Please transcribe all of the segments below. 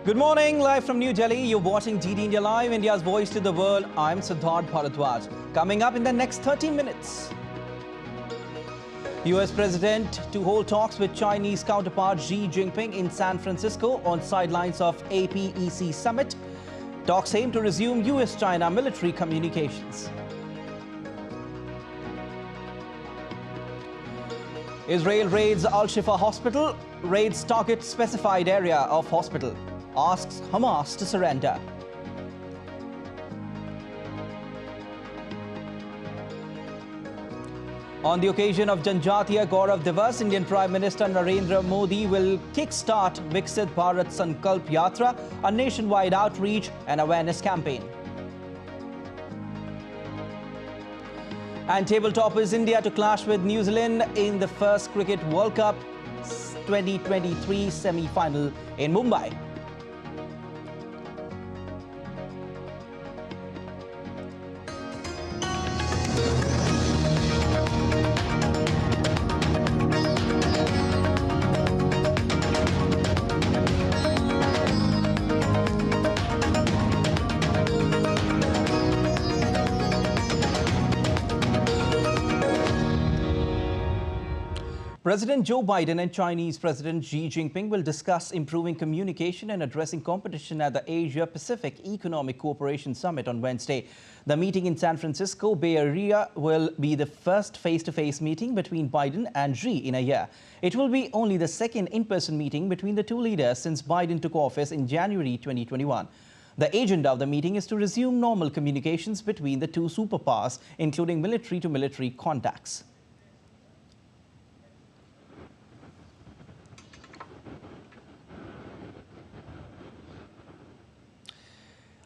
Good morning, live from New Delhi. You're watching DD India Live, India's voice to the world. I'm Siddharth Bharadwaj. Coming up in the next 30 minutes. US President to hold talks with Chinese counterpart Xi Jinping in San Francisco on sidelines of IPFS summit. Talks aim to resume US-China military communications. Israel raids Al-Shifa hospital. Raids target specified area of hospital. Asks Hamas to surrender. On the occasion of Janjatiya, Gaurav Diwas, Indian Prime Minister Narendra Modi will kickstart Viksit Bharat Sankalp Yatra, a nationwide outreach and awareness campaign. And tabletop is India to clash with New Zealand in the first Cricket World Cup 2023 semi-final in Mumbai. President Joe Biden and Chinese President Xi Jinping will discuss improving communication and addressing competition at the Asia-Pacific Economic Cooperation Summit on Wednesday. The meeting in San Francisco Bay Area will be the first face-to-face meeting between Biden and Xi in a year. It will be only the second in-person meeting between the two leaders since Biden took office in January 2021. The agenda of the meeting is to resume normal communications between the two superpowers, including military-to-military contacts.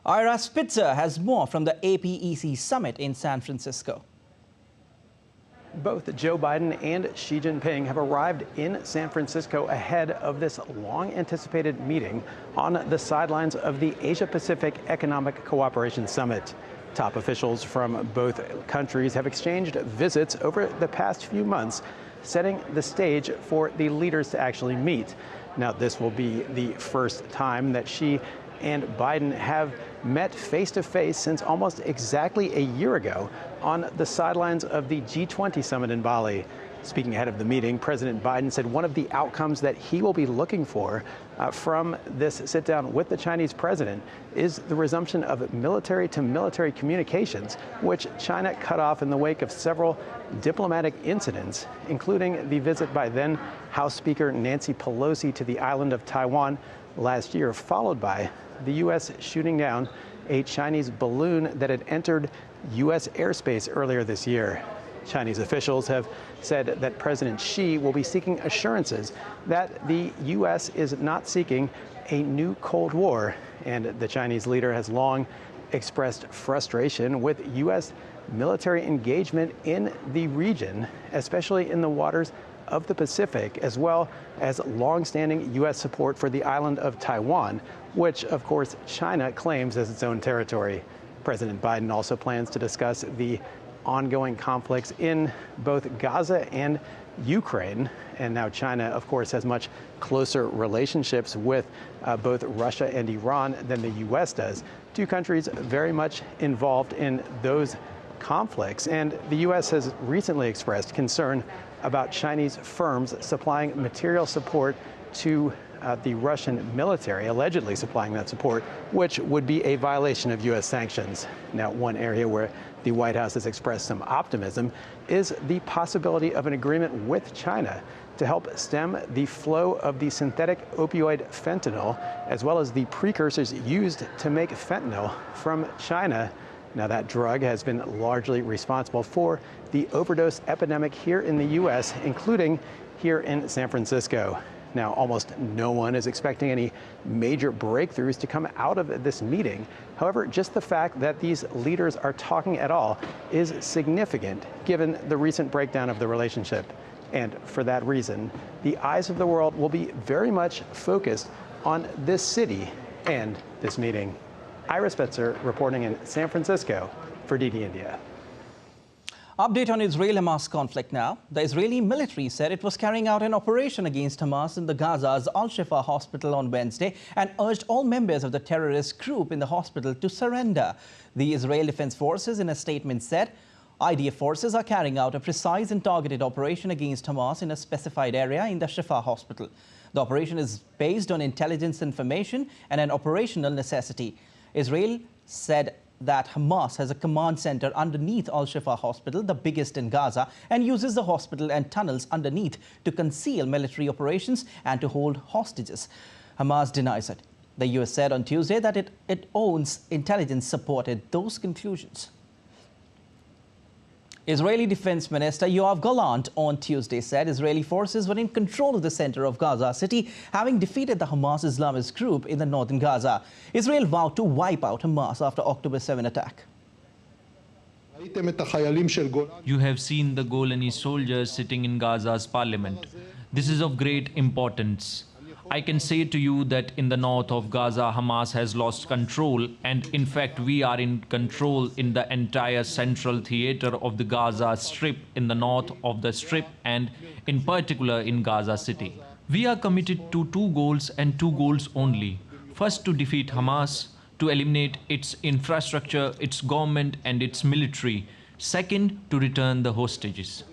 Ira Spitzer has more from the IPFS summit in San Francisco. Both Joe Biden and Xi Jinping have arrived in San Francisco ahead of this long-anticipated meeting on the sidelines of the Asia-Pacific Economic Cooperation Summit. Top officials from both countries have exchanged visits over the past few months, setting the stage for the leaders to actually meet. Now, this will be the first time that Xi and Biden have met face-to-face since almost exactly a year ago on the sidelines of the G20 summit in Bali. Speaking ahead of the meeting, President Biden said one of the outcomes that he will be looking for from this sit-down with the Chinese president is the resumption of military-to-military communications, which China cut off in the wake of several diplomatic incidents, including the visit by then House Speaker Nancy Pelosi to the island of Taiwan last year, followed by the U.S. shooting down a Chinese balloon that had entered U.S. airspace earlier this year. Chinese officials have said that President Xi will be seeking assurances that the U.S. is not seeking a new Cold War, and the Chinese leader has long expressed frustration with U.S. military engagement in the region, especially in the waters of the Pacific, as well as long-standing U.S. support for the island of Taiwan, which, of course, China claims as its own territory. President Biden also plans to discuss the ongoing conflicts in both Gaza and Ukraine. And now China, of course, has much closer relationships with both Russia and Iran than the U.S. does. Two countries very much involved in those conflicts. And the U.S. has recently expressed concern about Chinese firms supplying material support to the Russian military, allegedly supplying that support, which would be a violation of U.S. sanctions. Now, one area where the White House has expressed some optimism is the possibility of an agreement with China to help stem the flow of the synthetic opioid fentanyl, as well as the precursors used to make fentanyl from China. Now, that drug has been largely responsible for the overdose epidemic here in the U.S., including here in San Francisco. Now, almost no one is expecting any major breakthroughs to come out of this meeting. However, just the fact that these leaders are talking at all is significant, given the recent breakdown of the relationship. And for that reason, the eyes of the world will be very much focused on this city and this meeting. Ira Spitzer reporting in San Francisco for DD India. Update on Israel-Hamas conflict now. The Israeli military said it was carrying out an operation against Hamas in the Gaza's Al-Shifa hospital on Wednesday and urged all members of the terrorist group in the hospital to surrender. The Israel Defense Forces in a statement said IDF forces are carrying out a precise and targeted operation against Hamas in a specified area in the Shifa hospital. The operation is based on intelligence information and an operational necessity. Israel said that Hamas has a command center underneath Al-Shifa hospital, the biggest in Gaza, and uses the hospital and tunnels underneath to conceal military operations and to hold hostages. Hamas denies it. The US said on Tuesday that it owns intelligence supported those conclusions. Israeli Defense Minister Yoav Gallant on Tuesday said Israeli forces were in control of the center of Gaza City, having defeated the Hamas Islamist group in the northern Gaza. Israel vowed to wipe out Hamas after October 7 attack. You have seen the Golani soldiers sitting in Gaza's parliament. This is of great importance. I can say to you that in the north of Gaza, Hamas has lost control, and in fact we are in control in the entire central theater of the Gaza Strip, in the north of the Strip, and in particular in Gaza City. We are committed to two goals and two goals only. First, to defeat Hamas, to eliminate its infrastructure, its government and its military. Second, to return the hostages.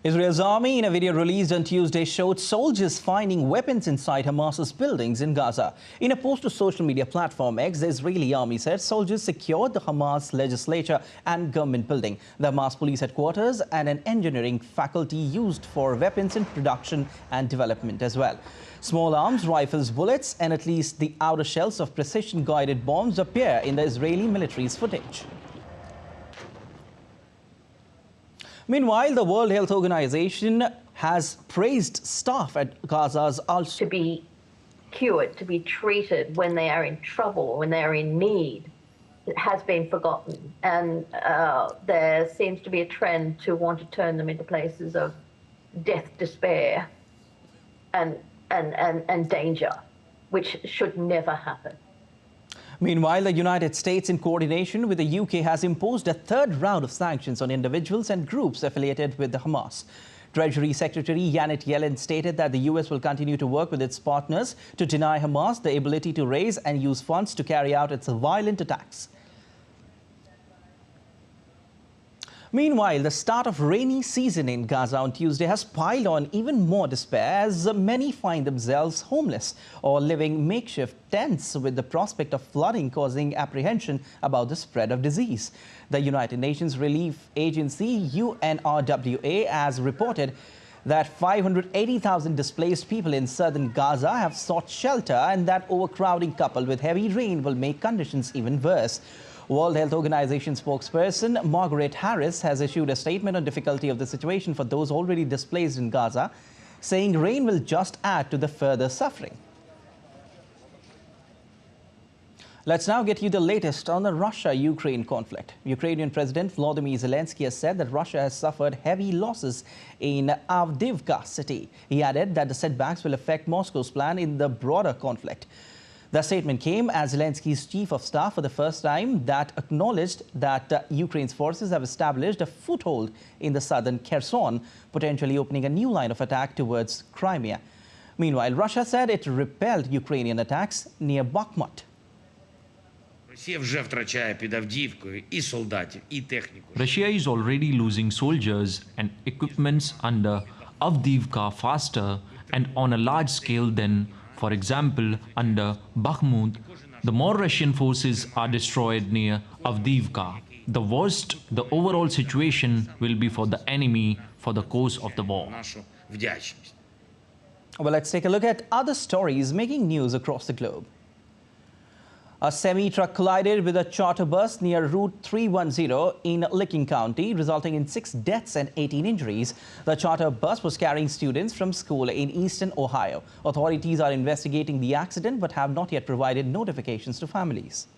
Israel's army, in a video released on Tuesday, showed soldiers finding weapons inside Hamas's buildings in Gaza. In a post to social media platform X, the Israeli army said soldiers secured the Hamas legislature and government building, the Hamas police headquarters, and an engineering faculty used for weapons in production and development as well. Small arms, rifles, bullets, and at least the outer shells of precision-guided bombs appear in the Israeli military's footage. Meanwhile, the World Health Organization has praised staff at Gaza's to be cured, to be treated when they are in trouble, when they are in need. It has been forgotten. And there seems to be a trend to want to turn them into places of death, despair, and danger, which should never happen. Meanwhile, the United States, in coordination with the UK, has imposed a third round of sanctions on individuals and groups affiliated with the Hamas. Treasury Secretary Janet Yellen stated that the US will continue to work with its partners to deny Hamas the ability to raise and use funds to carry out its violent attacks. Meanwhile, the start of rainy season in Gaza on Tuesday has piled on even more despair as many find themselves homeless or living makeshift tents with the prospect of flooding causing apprehension about the spread of disease. The United Nations Relief Agency UNRWA has reported that 580,000 displaced people in southern Gaza have sought shelter and that overcrowding coupled with heavy rain will make conditions even worse. World Health Organization spokesperson Margaret Harris has issued a statement on difficulty of the situation for those already displaced in Gaza, saying rain will just add to the further suffering. Let's now get you the latest on the Russia-Ukraine conflict. Ukrainian President Volodymyr Zelensky has said that Russia has suffered heavy losses in Avdiivka city. He added that the setbacks will affect Moscow's plan in the broader conflict. The statement came as Zelensky's chief of staff for the first time that acknowledged that Ukraine's forces have established a foothold in the southern Kherson, potentially opening a new line of attack towards Crimea. Meanwhile, Russia said it repelled Ukrainian attacks near Bakhmut. Russia is already losing soldiers and equipments under Avdiivka faster and on a large scale than, for example, under Bakhmut. The more Russian forces are destroyed near Avdiivka, the worse the overall situation will be for the enemy for the course of the war. Well, let's take a look at other stories making news across the globe. A semi-truck collided with a charter bus near Route 310 in Licking County, resulting in 6 deaths and 18 injuries. The charter bus was carrying students from school in eastern Ohio. Authorities are investigating the accident but have not yet provided notifications to families.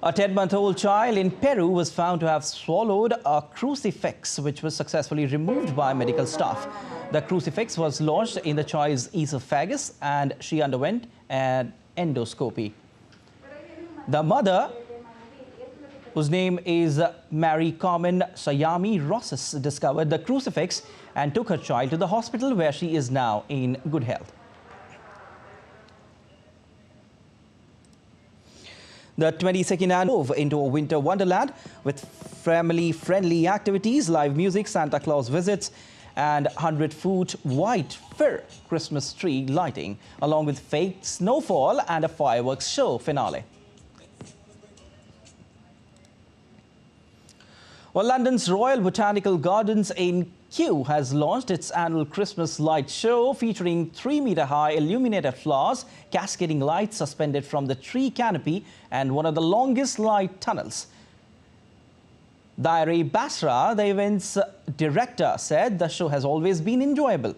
A 10-month-old child in Peru was found to have swallowed a crucifix, which was successfully removed by medical staff. The crucifix was lodged in the child's esophagus and she underwent an endoscopy. The mother, whose name is Mary Carmen Sayami Rosas, discovered the crucifix and took her child to the hospital, where she is now in good health. The 22nd annual move into a winter wonderland with family-friendly activities, live music, Santa Claus visits, and 100-foot white fir Christmas tree lighting, along with fake snowfall and a fireworks show finale. Well, London's Royal Botanical Gardens in Kew has launched its annual Christmas light show featuring 3-meter-high illuminated flowers, cascading lights suspended from the tree canopy, and one of the longest light tunnels. Daire Basra, the event's director, said the show has always been enjoyable.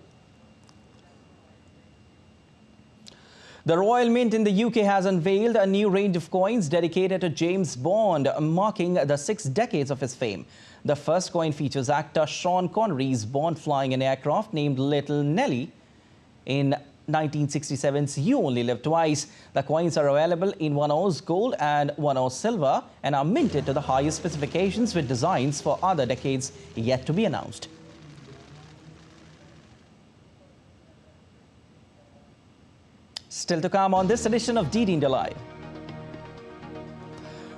The Royal Mint in the UK has unveiled a new range of coins dedicated to James Bond, marking the 6 decades of his fame. The first coin features actor Sean Connery's Bond flying an aircraft named Little Nelly in 1967's You Only Live Twice. The coins are available in 1 ounce gold and 1 ounce silver and are minted to the highest specifications with designs for other decades yet to be announced. Still to come on this edition of DD India Live.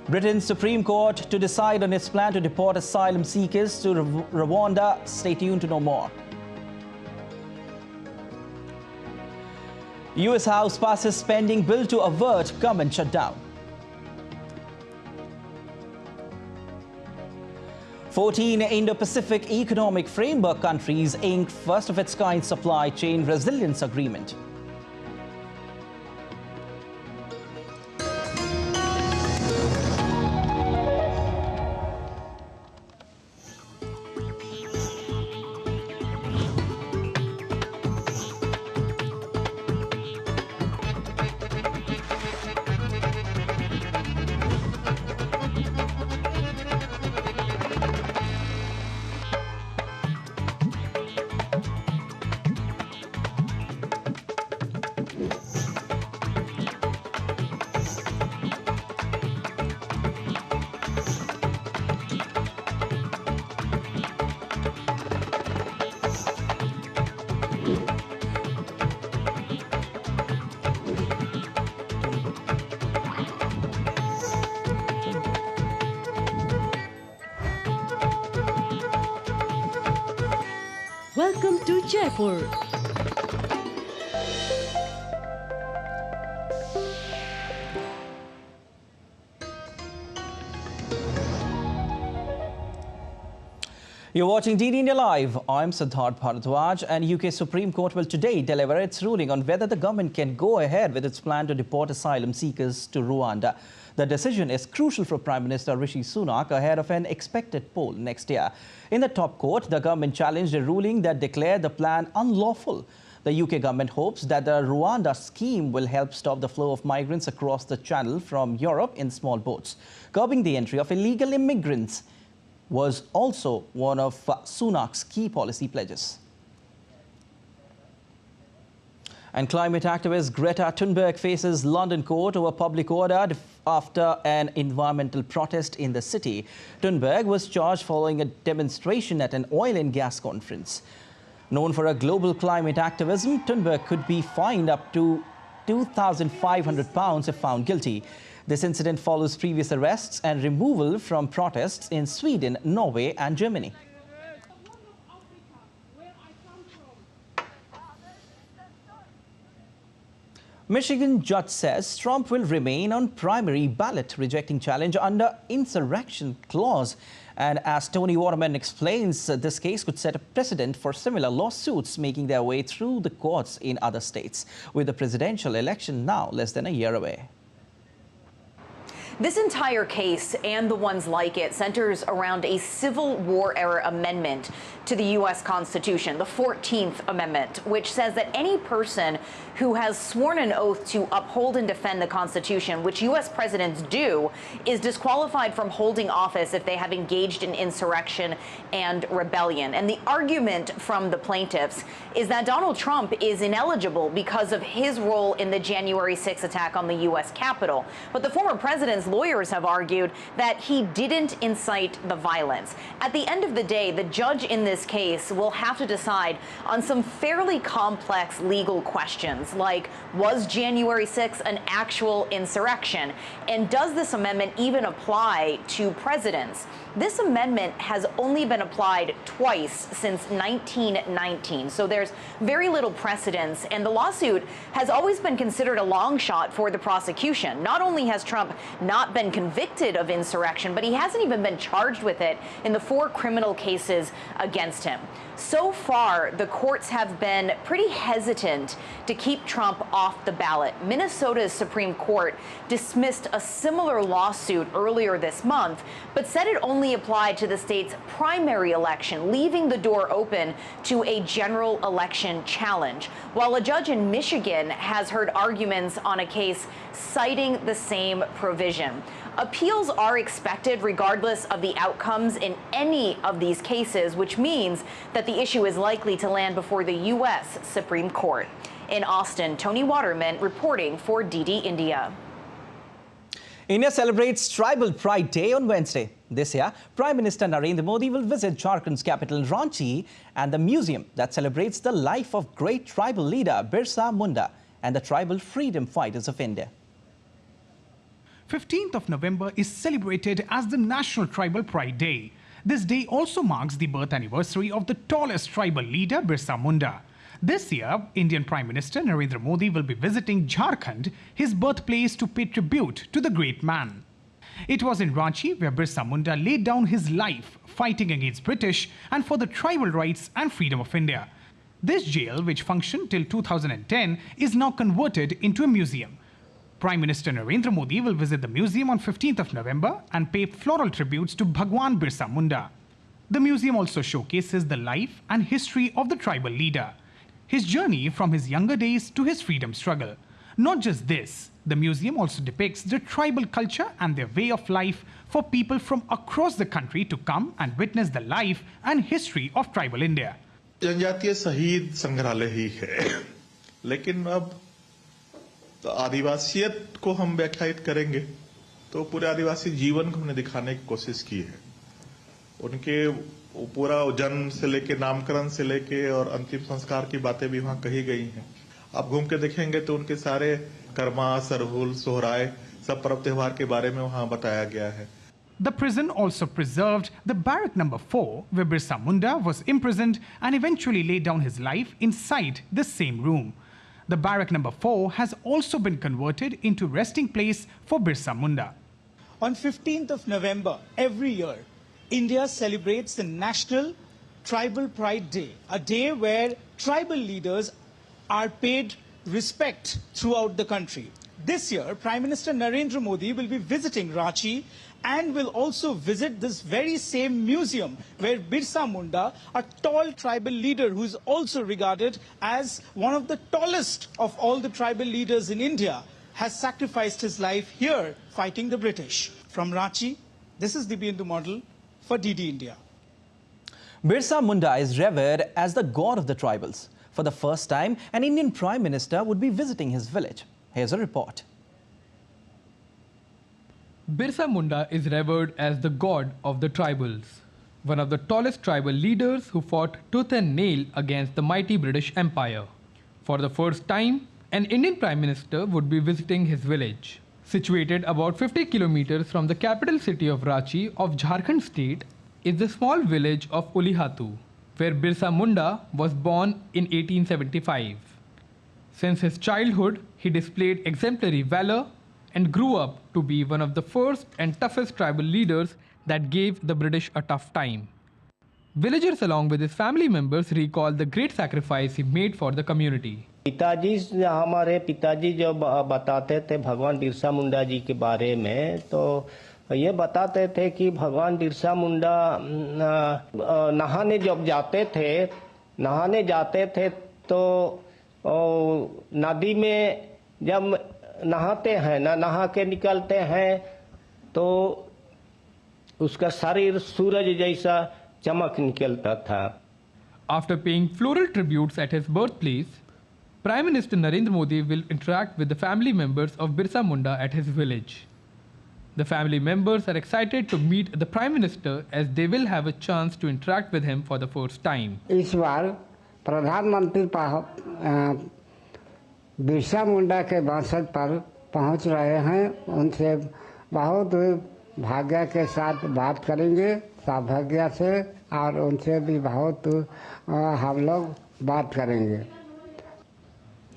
Britain's Supreme Court to decide on its plan to deport asylum seekers to Rwanda. Stay tuned to know more. US House passes spending bill to avert government shutdown. 14 Indo-Pacific Economic Framework countries inked first-of-its-kind supply chain resilience agreement. Welcome to Jaipur. You're watching DD India Live. I'm Siddharth Bharadwaj, and UK Supreme Court will today deliver its ruling on whether the government can go ahead with its plan to deport asylum seekers to Rwanda. The decision is crucial for Prime Minister Rishi Sunak ahead of an expected poll next year. In the top court, the government challenged a ruling that declared the plan unlawful. The UK government hopes that the Rwanda scheme will help stop the flow of migrants across the channel from Europe in small boats. Curbing the entry of illegal immigrants was also one of Sunak's key policy pledges. And climate activist Greta Tunberg faces London court over public order after an environmental protest in the city. Tunberg was charged following a demonstration at an oil and gas conference. Known for her global climate activism, Tunberg could be fined up to £2,500 if found guilty. This incident follows previous arrests and removal from protests in Sweden, Norway and Germany. Michigan judge says Trump will remain on primary ballot, rejecting challenge under insurrection clause. And as Tony Waterman explains, this case could set a precedent for similar lawsuits making their way through the courts in other states, with the presidential election now less than a year away. This entire case and the ones like it centers around a Civil War-era amendment to the U.S. Constitution, the 14th Amendment, which says that any person who has sworn an oath to uphold and defend the Constitution, which U.S. presidents do, is disqualified from holding office if they have engaged in insurrection and rebellion. And the argument from the plaintiffs is that Donald Trump is ineligible because of his role in the January 6th attack on the U.S. Capitol. But the former president Munda's lawyers have argued that he didn't incite the violence. At the end of the day, the judge in this case will have to decide on some fairly complex legal questions, like was January 6th an actual insurrection? And does this amendment even apply to presidents? This amendment has only been applied twice since 1919, so there's very little precedence, and the lawsuit has always been considered a long shot for the prosecution. Not only has Trump not been convicted of insurrection, but he hasn't even been charged with it in the 4 criminal cases against him. So far, the courts have been pretty hesitant to keep Trump off the ballot. Minnesota's Supreme Court dismissed a similar lawsuit earlier this month, but said it only applied to the state's primary election, leaving the door open to a general election challenge. While a judge in Michigan has heard arguments on a case citing the same provision. Appeals are expected regardless of the outcomes in any of these cases, which means that the issue is likely to land before the U.S. Supreme Court. In Austin, Tony Waterman reporting for DD India. India celebrates Tribal Pride Day on Wednesday. This year, Prime Minister Narendra Modi will visit Jharkhand's capital Ranchi and the museum that celebrates the life of great tribal leader Birsa Munda and the tribal freedom fighters of India. 15th of November is celebrated as the National Tribal Pride Day. This day also marks the birth anniversary of the tallest tribal leader, Birsa Munda. This year, Indian Prime Minister Narendra Modi will be visiting Jharkhand, his birthplace, to pay tribute to the great man. It was in Ranchi where Birsa Munda laid down his life fighting against British and for the tribal rights and freedom of India. This jail, which functioned till 2010, is now converted into a museum. Prime Minister Narendra Modi will visit the museum on 15th of November and pay floral tributes to Bhagwan Birsa Munda. The museum also showcases the life and history of the tribal leader, his journey from his younger days to his freedom struggle. Not just this, the museum also depicts the tribal culture and their way of life for people from across the country to come and witness the life and history of tribal India. जनजातीय शहीद संग्रहालय ही है, लेकिन अब आदिवासियत को हम व्याख्यायित करेंगे तो पूरे आदिवासी जीवन को हमने दिखाने की कोशिश की है। उनके पूरा जन्म से लेके नामकरण से लेके और अंतिम संस्कार की बातें भी वहां कही गई हैं। आप घूम के देखेंगे तो उनके सारे कर्मा, सरहुल, सोहराय सब पर्व त्योहार के बारे में वहां बताया गया है। The prison also preserved the barrack number 4, where Birsa Munda was imprisoned and eventually laid down his life inside the same room. The barrack number 4 has also been converted into resting place for Birsa Munda. On 15th of November every year, India celebrates the National Tribal Pride Day, a day where tribal leaders are paid respect throughout the country. This year, Prime Minister Narendra Modi will be visiting Ranchi and will also visit this very same museum where Birsa Munda, a tall tribal leader who is also regarded as one of the tallest of all the tribal leaders in India, has sacrificed his life here fighting the British. From Ranchi, this is the Bindu model for DD India. Birsa Munda is revered as the god of the tribals. For the first time, an Indian Prime Minister would be visiting his village. Here's a report. Birsa Munda is revered as the god of the tribals, one of the tallest tribal leaders who fought tooth and nail against the mighty British Empire. For the first time, an Indian Prime Minister would be visiting his village. Situated about 50 kilometers from the capital city of Ranchi of Jharkhand state is the small village of Ulihatu, where Birsa Munda was born in 1875. Since his childhood, he displayed exemplary valor and grew up to be one of the first and toughest tribal leaders that gave the British a tough time. Villagers along with his family members recall the great sacrifice he made for the community. हमारे पिताजी जब बताते थे भगवान बिरसा मुंडा जी के बारे में तो ये बताते थे कि भगवान बिरसा मुंडा नहाने जब जाते थे तो नदी में जब नहाते हैं नहा के निकलते हैं तो उसका शरीर सूरज जैसा चमक निकलता था. After paying floral tributes at his birthplace, Prime Minister Narendra Modi will interact with the family members of Birsa Munda at his village. The family members are excited to meet the Prime Minister as they will have a chance to interact with him for the first time. इस बार प्रधानमंत्री बिरसा मुंडा के वंशज पर पहुंच रहे हैं। उनसे बहुत भाग्य के साथ बात करेंगे, सौभाग्य से, और उनसे भी बहुत हम लोग बात करेंगे।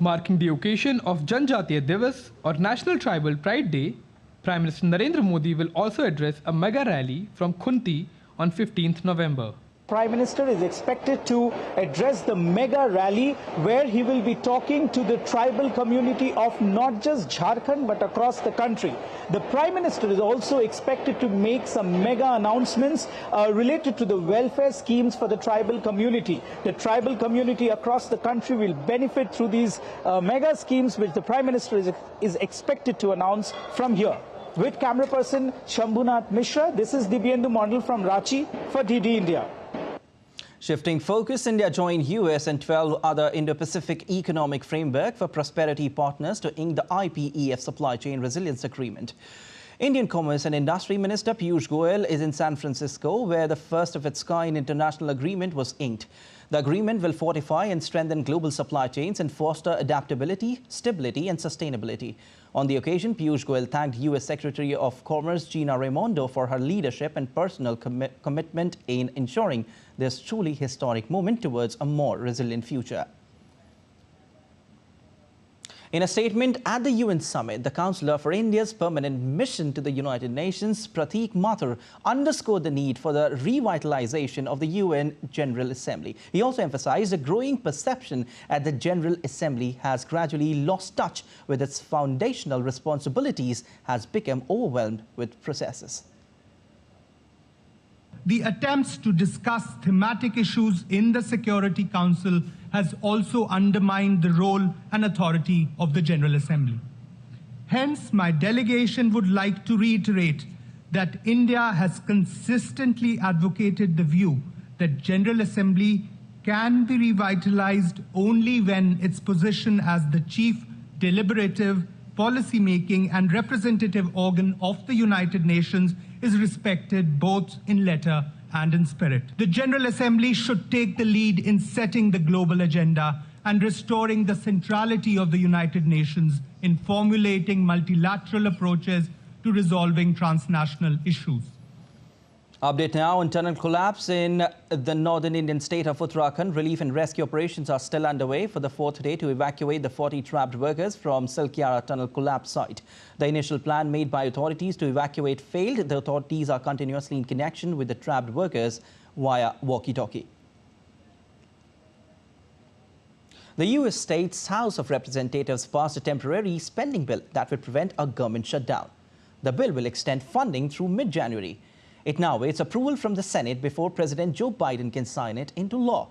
Marking the occasion of Janjatiya Diwas or National Tribal Pride Day, Prime Minister Narendra Modi will also address a mega rally from Khunti on 15th November. Prime Minister is expected to address the mega rally where he will be talking to the tribal community of not just Jharkhand but across the country. The Prime Minister is also expected to make some mega announcements related to the welfare schemes for the tribal community. The tribal community across the country will benefit through these mega schemes which the Prime Minister is expected to announce from here. With camera person Shambhunath Mishra, this is Dibyendu Mondal from Ranchi for DD India. Shifting focus, India joined US and 12 other Indo-Pacific Economic Framework for Prosperity partners to ink the IPEF Supply Chain Resilience Agreement. Indian Commerce and Industry Minister Piyush Goyal is in San Francisco, where the first of its kind international agreement was inked. The agreement will fortify and strengthen global supply chains and foster adaptability, stability and sustainability. On the occasion, Piyush Goyal thanked US Secretary of Commerce Gina Raimondo for her leadership and personal commitment in ensuring this truly historic moment towards a more resilient future. In a statement at the UN summit, the Counselor for India's permanent mission to the United Nations, Prateek Mathur, underscored the need for the revitalization of the UN General Assembly. He also emphasized a growing perception that the General Assembly has gradually lost touch with its foundational responsibilities, has become overwhelmed with processes. The attempts to discuss thematic issues in the Security Council has also undermined the role and authority of the General Assembly. Hence, my delegation would like to reiterate that India has consistently advocated the view that General Assembly can be revitalized only when its position as the chief deliberative, policy-making and representative organ of the United Nations is respected both in letter and in spirit. The General Assembly should take the lead in setting the global agenda and restoring the centrality of the United Nations in formulating multilateral approaches to resolving transnational issues. Update now on tunnel collapse in the northern Indian state of Uttarakhand. Relief and rescue operations are still underway for the fourth day to evacuate the 40 trapped workers from Silkyara tunnel collapse site. The initial plan made by authorities to evacuate failed. The authorities are continuously in connection with the trapped workers via walkie-talkie. The US State's House of Representatives passed a temporary spending bill that would prevent a government shutdown. The bill will extend funding through mid-January. It now waits approval from the Senate before President Joe Biden can sign it into law.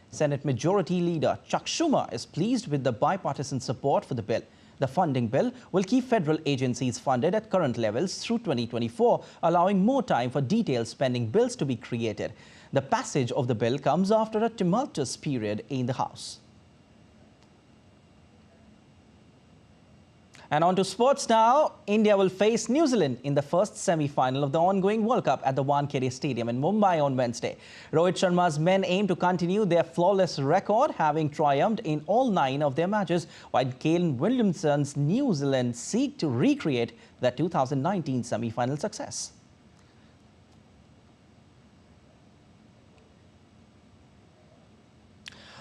Senate Majority Leader Chuck Schumer is pleased with the bipartisan support for the bill. The funding bill will keep federal agencies funded at current levels through 2024, allowing more time for detailed spending bills to be created. The passage of the bill comes after a tumultuous period in the House. And on to sports now. India will face New Zealand in the first semi-final of the ongoing World Cup at the Wankhede Stadium in Mumbai on Wednesday. Rohit Sharma's men aim to continue their flawless record, having triumphed in all 9 of their matches, while Kane Williamson's New Zealand seek to recreate their 2019 semi-final success.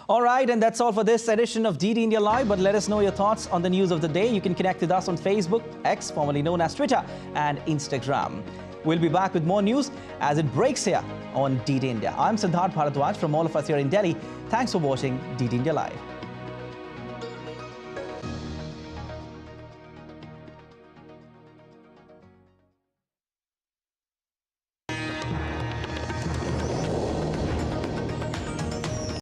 All right, and that's all for this edition of DD India Live. But let us know your thoughts on the news of the day. You can connect with us on Facebook, X, formerly known as Twitter, and Instagram. We'll be back with more news as it breaks here on DD India. I'm Siddharth Bharadwaj from all of us here in Delhi. Thanks for watching DD India Live.